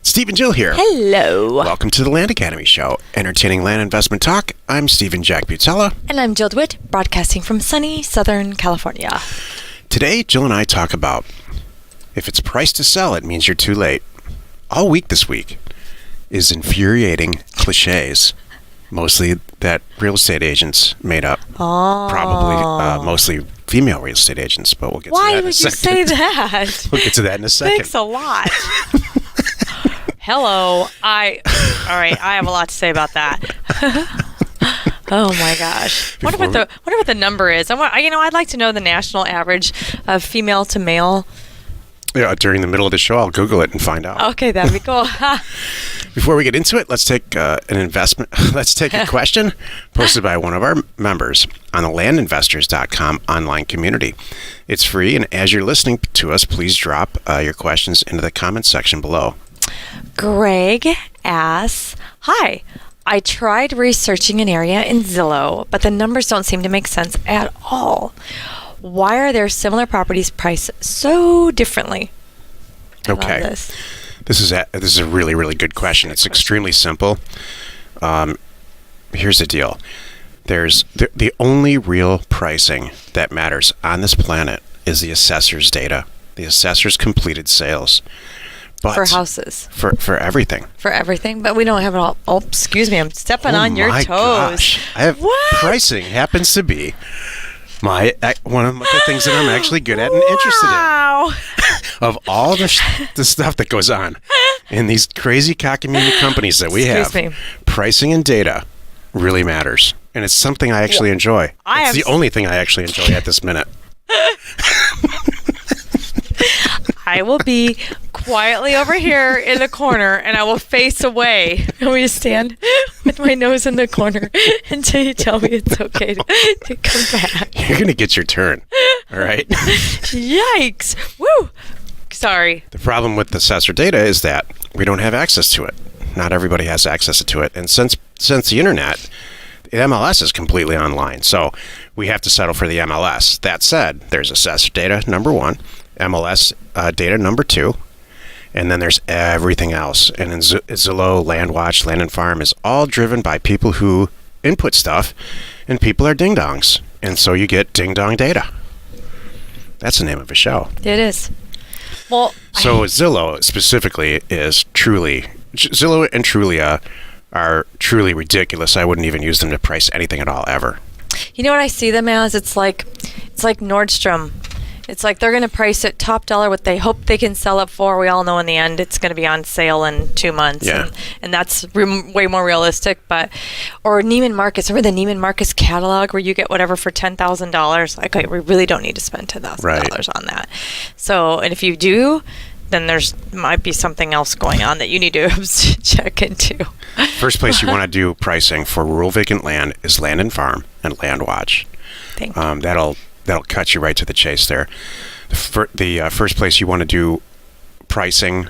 Steve and Jill here. Hello. Welcome to the Land Academy Show, entertaining land investment talk. I'm Stephen Jack Butella. And I'm Jill DeWitt, broadcasting from sunny Southern California. Today, Jill and I talk about if it's priced to sell, it means you're too late. All week this week is infuriating cliches, mostly that real estate agents made up. Oh. Probably mostly female real estate agents, but we'll get to that in a second. Why would you say that? We'll get to that in a second. Thanks a lot. Hello. All right, I have a lot to say about that. Oh my gosh. Wonder what the number is. I'd like to know the national average of female to male. Yeah, during the middle of the show, I'll Google it and find out. Okay, that'd be cool. Before we get into it, let's take Let's take a question posted by one of our members on the landinvestors.com online community. It's free, and as you're listening to us, please drop your questions into the comments section below. Greg asks, "Hi, I tried researching an area in Zillow, but the numbers don't seem to make sense at all. Why are there similar properties priced so differently?" I love Okay. This is a really, really good question. It's extremely simple. Here's the deal. There's the only real pricing that matters on this planet is the assessor's data, the assessor's completed sales. But For houses. For everything. For everything, but we don't have it all. Oh, excuse me, I'm stepping on your toes. Gosh. I have What? Pricing happens to be one of the things that I'm actually good at and interested in. Wow. Of all the stuff that goes on in these crazy cockamamie companies that we Excuse have, me. pricing and data really matters. And it's something I actually enjoy. It's the only thing I actually enjoy at this minute. I will be quietly over here in the corner, and I will face away. I'm going to stand with my nose in the corner until you tell me it's okay to come back. You're going to get your turn. All right? Yikes. Woo. Sorry. The problem with the assessor data is that we don't have access to it. Not everybody has access to it. And since the internet, the MLS is completely online. So we have to settle for the MLS. That said, there's assessor data, number one, MLS data, number two, and then there's everything else. And in Zillow, LandWatch, Land and Farm is all driven by people who input stuff, and people are ding-dongs. And so you get ding-dong data. That's the name of a show. It is. Well, so Zillow specifically is truly, Zillow and Trulia are truly ridiculous. I wouldn't even use them to price anything at all, ever. you know what I see them as? It's like Nordstrom. It's like they're going to price it top dollar what they hope they can sell it for. We all know in the end it's going to be on sale in 2 months. Yeah. And that's way more realistic. Or Neiman Marcus. Remember the Neiman Marcus catalog where you get whatever for $10,000? Like, we really don't need to spend $10,000 on that. So, and if you do, then might be something else going on that you need to check into. First place you want to do pricing for rural vacant land is Land and Farm and LandWatch. Thank you. That'll cut you right to the chase there. The first place you want to do pricing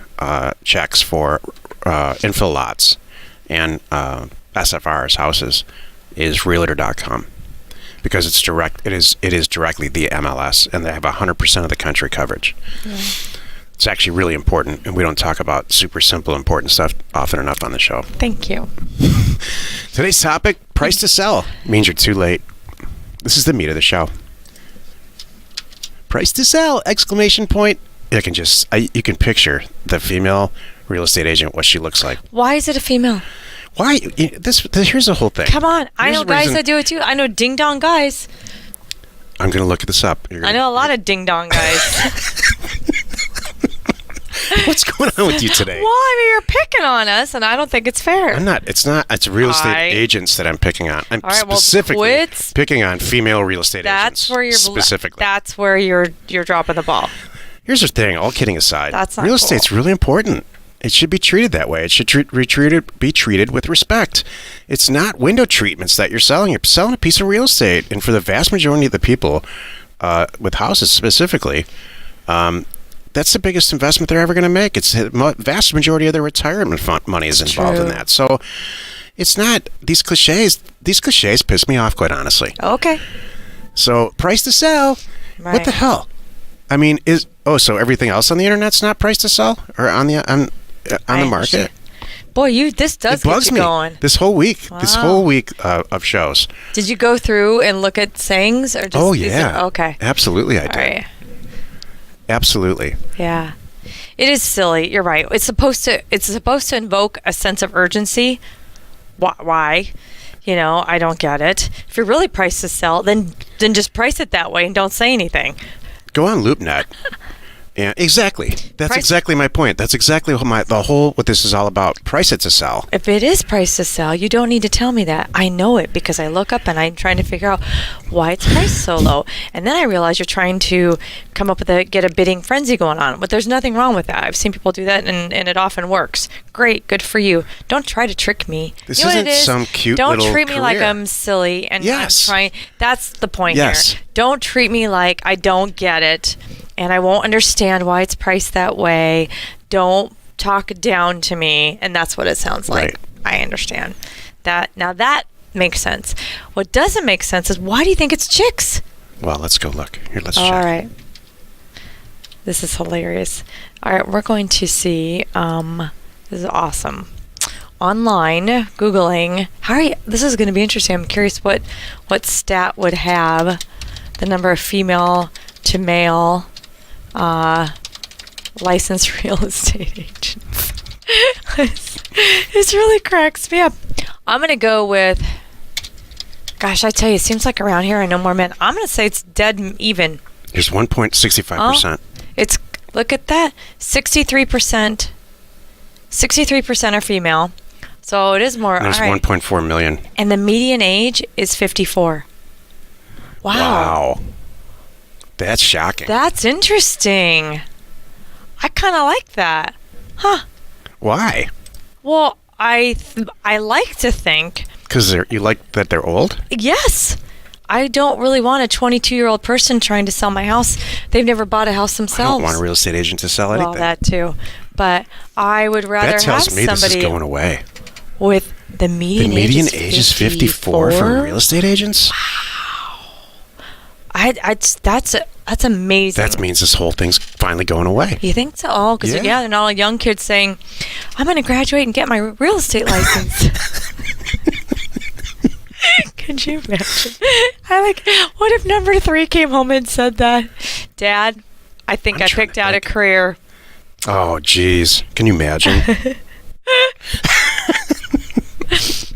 checks for infill lots and SFRs, houses, is Realtor.com, because it's direct. It is directly the MLS, and they have 100% of the country coverage. Yeah. It's actually really important, and we don't talk about super simple important stuff often enough on the show. Thank you. Today's topic: price to sell means you're too late. This is the meat of the show. Price to sell! Exclamation point. You can picture the female real estate agent, what she looks like. Why is it a female? Why? Here's the whole thing. Come on. I know guys reason. that do it too. I know ding dong guys. I'm going to look this up. I know a lot of ding dong guys. What's going on with you today? Well, I mean, you're picking on us, and I don't think it's fair. I'm not. It's not. It's real estate agents that I'm picking on. I'm specifically picking on female real estate agents. Specifically. That's where you're dropping the ball. Here's the thing. All kidding aside, that's not real cool. estate's really important. It should be treated that way. It should be treated with respect. It's not window treatments that you're selling. You're selling a piece of real estate, and for the vast majority of the people, with houses specifically, that's the biggest investment they're ever going to make. It's the vast majority of their retirement fund money is involved in that. So it's not these cliches. These cliches piss me off, quite honestly. Okay. So price to sell. Right. What the hell? I mean, so everything else on the internet's not priced to sell, or on the market. Boy, this does it bugs get you me going. this whole week. Wow. This whole week of shows. Did you go through and look at sayings or just? Oh yeah. Okay. Absolutely, I did. All right. Absolutely. Yeah. It is silly. You're right. It's supposed to invoke a sense of urgency. Why? I don't get it. If you're really priced to sell, then just price it that way and don't say anything. Go on LoopNet. Yeah, exactly. That's exactly my point. That's exactly what this is all about. Price it to sell. If it is priced to sell, you don't need to tell me that. I know it because I look up and I'm trying to figure out why it's priced so low. And then I realize you're trying to come up with get a bidding frenzy going on. But there's nothing wrong with that. I've seen people do that and it often works. Great, good for you. Don't try to trick me. This isn't some cute don't little treat me career. like I'm silly and Yes. I'm trying. That's the point Yes. here. Don't treat me like I don't get it. And I won't understand why it's priced that way. Don't talk down to me. And that's what it sounds like. Right. I understand that. Now that makes sense. What doesn't make sense is why do you think it's chicks? Well, let's go look. Here, let's check. All right. This is hilarious. All right, we're going to see. This is awesome. Online, Googling. This is going to be interesting. I'm curious what stat would have the number of female to male licensed real estate agents. This really cracks me up. I'm going to go with, gosh, I tell you, it seems like around here I know more men. I'm going to say it's dead even. Here's 1.65%. Look at that. 63% are female. So it is more. And there's all right. 1.4 million. And the median age is 54. Wow. That's shocking. That's interesting. I kind of like that. Huh. Why? Well, I like to think. Because you like that they're old? Yes. I don't really want a 22-year-old person trying to sell my house. They've never bought a house themselves. I don't want a real estate agent to sell anything. Well, that too. But I would rather have somebody... That tells me this is going away. With the median age is 54 for real estate agents? Wow. That's amazing. That means this whole thing's finally going away. You think so? Oh, because they're not all young kids saying, I'm going to graduate and get my real estate license. Could you imagine? What if number 3 came home and said that? Dad, I think I picked out a career. Oh, geez. Can you imagine?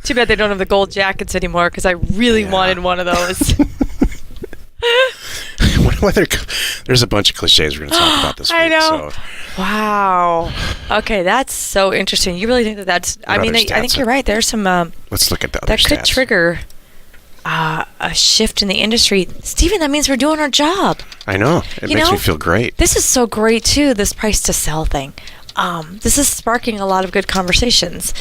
Too bad they don't have the gold jackets anymore because I really wanted one of those. There's a bunch of cliches we're going to talk about this week. I know. So. Wow. Okay, that's so interesting. You really think that's... I think you're right. There's some... Let's look at the other that stats. could trigger a shift in the industry. Stephen, that means we're doing our job. I know. It makes me feel great. This is so great, too, this price to sell thing. This is sparking a lot of good conversations.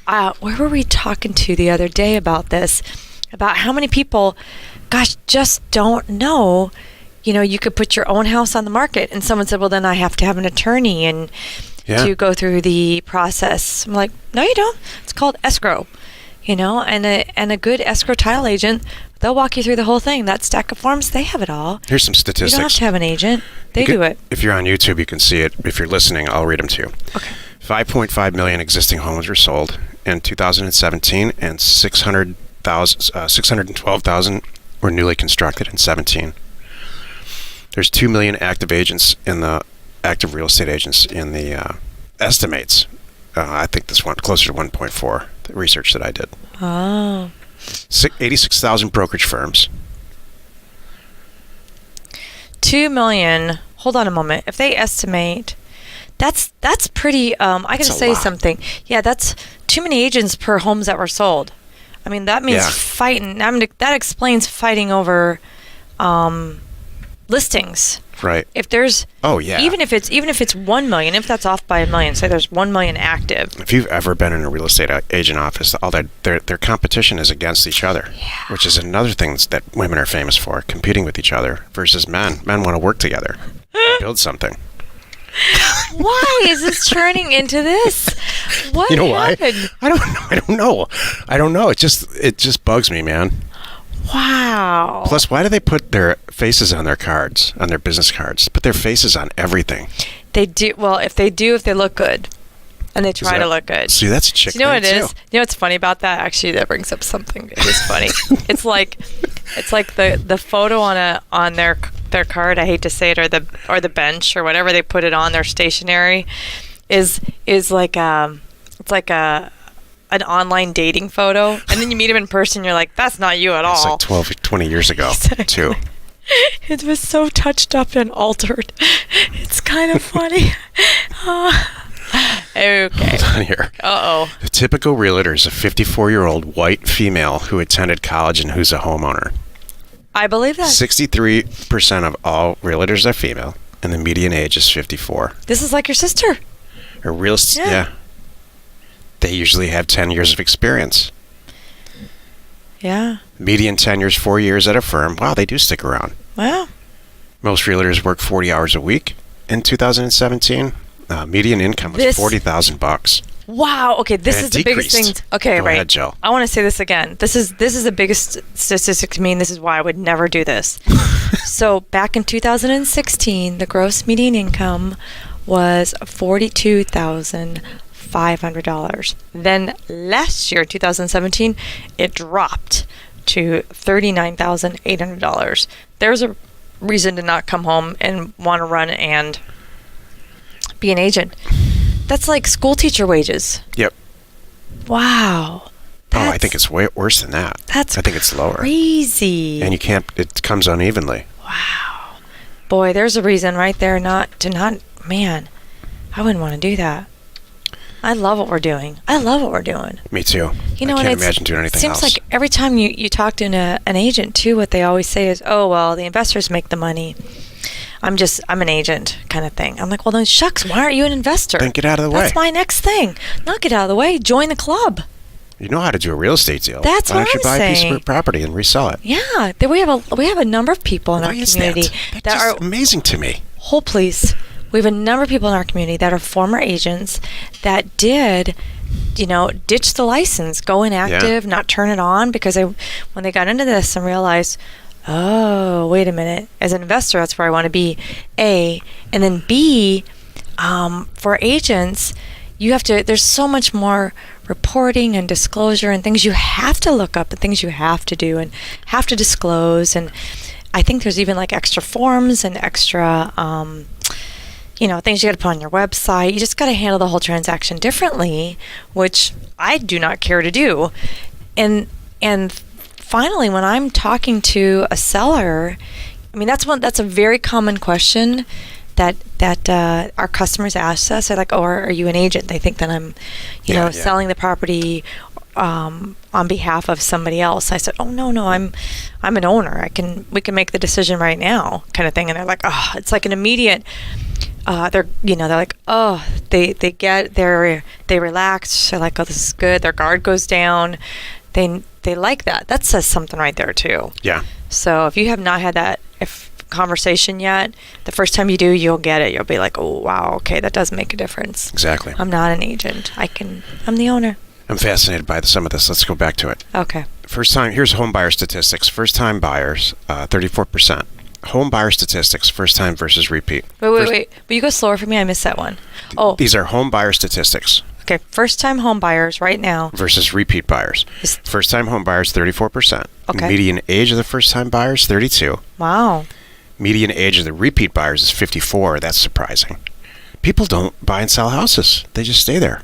Where were we talking to the other day about this? About how many people, just don't know. You could put your own house on the market, and someone said, well, then I have to have an attorney and to go through the process. I'm like, no, you don't. It's called escrow, and a good escrow title agent, they'll walk you through the whole thing. That stack of forms, they have it all. Here's some statistics. You don't have to have an agent. They do it. If you're on YouTube, you can see it. If you're listening, I'll read them to you. Okay. 5.5 million existing homes were sold in 2017, and 612,000 were newly constructed in 17. There's 2 million active agents in the active real estate agents in the estimates. I think this one closer to 1.4. The research that I did. Oh. 86,000 brokerage firms. 2 million. Hold on a moment. If they estimate, that's pretty. I got to say something. Yeah, that's too many agents per homes that were sold. I mean, that means fighting. That explains fighting over listings. Right. If there's even if it's 1 million, if that's off by a million, say there's 1 million active. If you've ever been in a real estate agent office, all their competition is against each other, which is another thing that women are famous for, competing with each other versus men. Men want to work together, build something. Why is this turning into this? What happened? Why? I don't know. It just bugs me, man. Wow. Plus, why do they put their faces on their cards, on their business cards? Put their faces on everything. They do. Well, if they look good. and they try to look good. See, that's a chick Do you know thing, what it is? too. You know what's funny about that? Actually, that brings up something. It is funny. It's like the photo on their card. I hate to say it, or the bench or whatever they put it on their stationery, is like it's like an online dating photo, and then you meet him in person. You're like, that's not you at all. It's like 12, 20 years ago, too. It was so touched up and altered. It's kind of funny. Okay. Hold on here. Uh-oh. The typical realtor is a 54-year-old white female who attended college and who's a homeowner. I believe that. 63% of all realtors are female, and the median age is 54. This is like your sister. A real, yeah. They usually have 10 years of experience. Yeah. Median tenure is 4 years at a firm. Wow, they do stick around. Wow. Most realtors work 40 hours a week in 2017. Median income was $40,000. Wow. Okay, this is the biggest thing. Okay, Go right. ahead, Jill. I want to say this again. This is the biggest statistic to me, and this is why I would never do this. So back in 2016, the gross median income was $42,500. Then last year, 2017, it dropped to $39,800. There's a reason to not come home and want to run and be an agent. That's like school teacher wages. Yep. Wow. I think it's way worse than that. I think it's lower. Crazy. And it comes unevenly. Wow. Boy, there's a reason right there man, I wouldn't want to do that. I love what we're doing. Me too. You know, I can't imagine doing anything else. Seems like every time you talk to an agent too, what they always say is, oh, well, the investors make the money. I'm an agent kind of thing. I'm like, well, then shucks, why aren't you an investor? Then get out of the way. That's my next thing. Not get out of the way. Join the club. You know how to do a real estate deal. That's what I'm saying. Why don't you buy a piece of property and resell it? Yeah. We have a number of people in our community that are amazing to me. Hold, please. We have a number of people in our community that are former agents that did, ditch the license, go inactive, not turn it on, because when they got into this and realized, oh, wait a minute, as an investor, that's where I want to be, A. And then B, for agents, there's so much more reporting and disclosure and things you have to look up and things you have to do and have to disclose. And I think there's even like extra forms and extra, things you got to put on your website. You just got to handle the whole transaction differently, which I do not care to do. And finally, when I'm talking to a seller, that's a very common question that our customers ask us. They're like, "Oh, are you an agent?" They think that I'm, selling the property on behalf of somebody else. I said, "Oh, no, I'm an owner. we can make the decision right now," kind of thing. And they're like, "Oh," it's like an immediate. They're like, oh, they relax. They're like, oh, this is good. Their guard goes down. They like that. That says something right there too. Yeah. So if you have not had that conversation yet, the first time you do, you'll get it. You'll be like, oh wow, okay, that does make a difference. Exactly. I'm not an agent. I'm the owner. I'm fascinated by some of this. Let's go back to it. Okay. Here's home buyer statistics. First time buyers, 34%. Home buyer statistics, first time versus repeat. Wait. Will you go slower for me? I missed that one. Oh. These are home buyer statistics. Okay, first time home buyers right now. Versus repeat buyers. First time home buyers, 34%. Okay. Median age of the first time buyers, 32. Wow. Median age of the repeat buyers is 54. That's surprising. People don't buy and sell houses. They just stay there.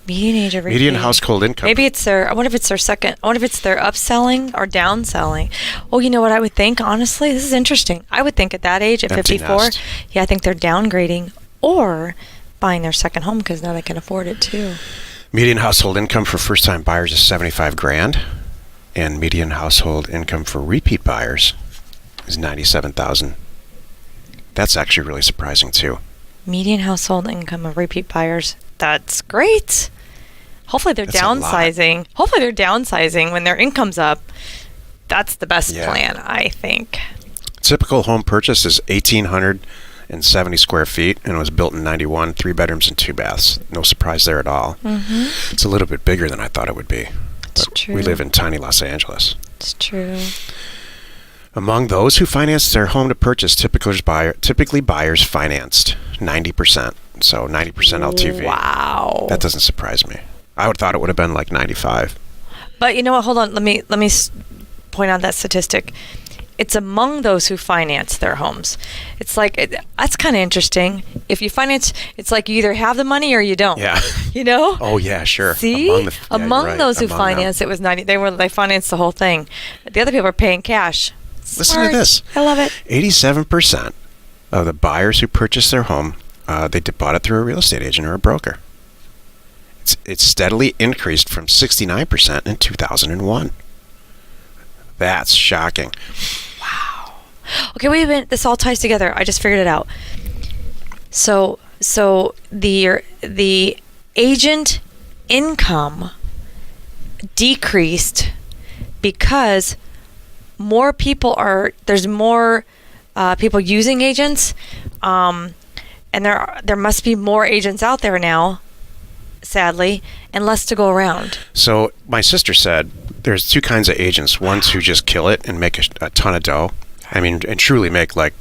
Median age of repeat. Median household income. Maybe it's I wonder if it's their upselling or downselling. Oh, you know what I would think? Honestly, this is interesting. I would think at that age, at Empty 54, nest. I think they're downgrading or buying their second home because now they can afford it too. Median household income for first-time buyers is $75,000, and median household income for repeat buyers is $97,000. That's actually really surprising too. Median household income of repeat buyers. That's great. Hopefully they're downsizing. Hopefully they're downsizing when their income's up. That's the best plan, I think. Typical home purchase is 1,870 square feet, and it was built in 91, 3 bedrooms and 2 baths. No surprise there at all. Mm-hmm. It's a little bit bigger than I thought it would be. It's true. We live in tiny Los Angeles. It's true. Among those who financed their home to purchase, typically buyers financed 90%. So 90% LTV. Wow. That doesn't surprise me. I would thought it would have been like 95. But you know what? Hold on. Let me point out that statistic. It's among those who finance their homes. It's like that's kind of interesting. If you finance, it's like you either have the money or you don't. Yeah. You know? Oh yeah, sure. See, among those who financed, it was 90. They financed the whole thing. The other people are paying cash. Listen Smart. to this. I love it. 87% of the buyers who purchased their home, they bought it through a real estate agent or a broker. It's steadily increased from 69% in 2001. That's shocking. Wow. Okay, wait a minute. This all ties together. I just figured it out. So the agent income decreased because there's more people using agents, and there must be more agents out there now, sadly, and less to go around. So my sister said there's two kinds of agents. Ones who just kill it and make a ton of dough. I mean, and truly make like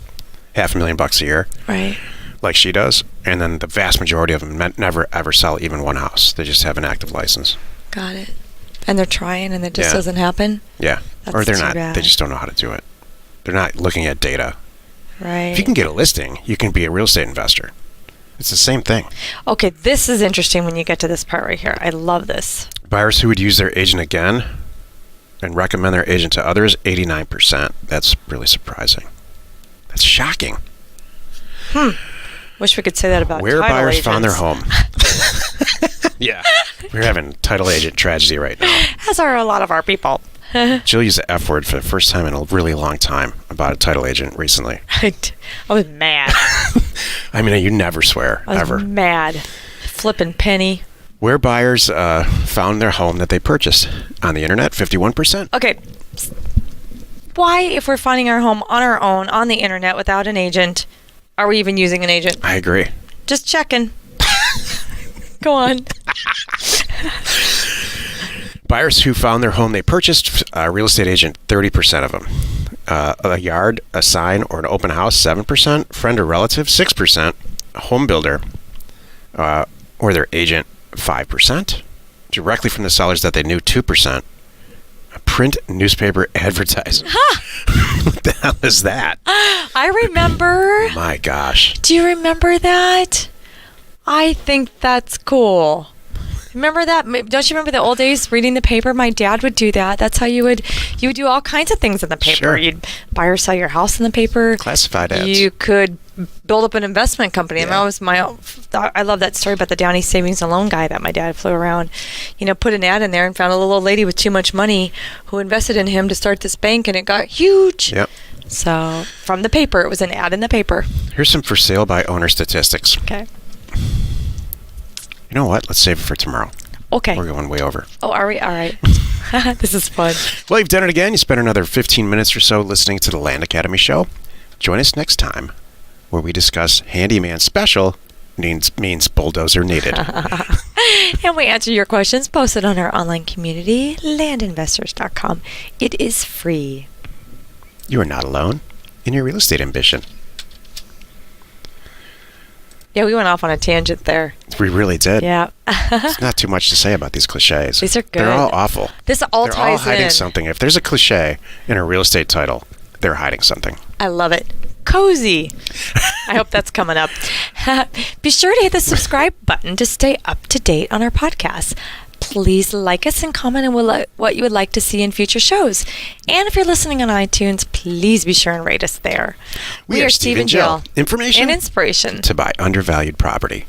$500,000 a year. Right. Like she does. And then the vast majority of them never ever sell even one house. They just have an active license. Got it. And they're trying and it just doesn't happen? Yeah. That's or they're too not. bad. They just don't know how to do it. They're not looking at data. Right. If you can get a listing, you can be a real estate investor. It's the same thing. Okay, this is interesting when you get to this part right here. I love this. Buyers who would use their agent again and recommend their agent to others, 89%. That's really surprising. That's shocking. Wish we could say that about Where title buyers agents. found their home. Yeah. We're having title agent tragedy right now. As are a lot of our people. Jill used the F word for the first time in a really long time about a title agent recently. I was mad. I mean, you never swear, I was ever. mad. Flipping penny. Where buyers found their home that they purchased on the internet, 51%. Okay. Why, if we're finding our home on our own, on the internet, without an agent, are we even using an agent? I agree. Just checking. Go on. Buyers who found their home they purchased, real estate agent, 30% of them. A yard, a sign, or an open house, 7%. Friend or relative, 6%. A home builder or their agent, 5%. Directly from the sellers that they knew, 2%. A print newspaper advertising. What the hell is that? I remember. My gosh. Do you remember that? I think that's cool. Remember that? Don't you remember the old days reading the paper? My dad would do that. That's how you would do all kinds of things in the paper. Sure. You'd buy or sell your house in the paper. Classified ads. You could build up an investment company. Yeah. I love that story about the Downey Savings and Loan guy that my dad flew around. Put an ad in there and found a little old lady with too much money who invested in him to start this bank, and it got huge. Yep. So from the paper, it was an ad in the paper. Here's some for sale by owner statistics. Okay. You know what? Let's save it for tomorrow. Okay. We're going way over. Oh, are we? All right. This is fun. Well, you've done it again. You spent another 15 minutes or so listening to the Land Academy show. Join us next time where we discuss handyman special means bulldozer needed. And we answer your questions posted on our online community, landinvestors.com. It is free. You are not alone in your real estate ambition. Yeah, we went off on a tangent there. We really did. Yeah. There's not too much to say about these cliches. These are good. They're all awful. This all They're all ties hiding in. something. If there's a cliche in a real estate title, they're hiding something. I love it. Cozy. I hope that's coming up. Be sure to hit the subscribe button to stay up to date on our podcast. Please like us and comment on what you would like to see in future shows. And if you're listening on iTunes, please be sure and rate us there. We are Steve and Jill. Information and inspiration to buy undervalued property.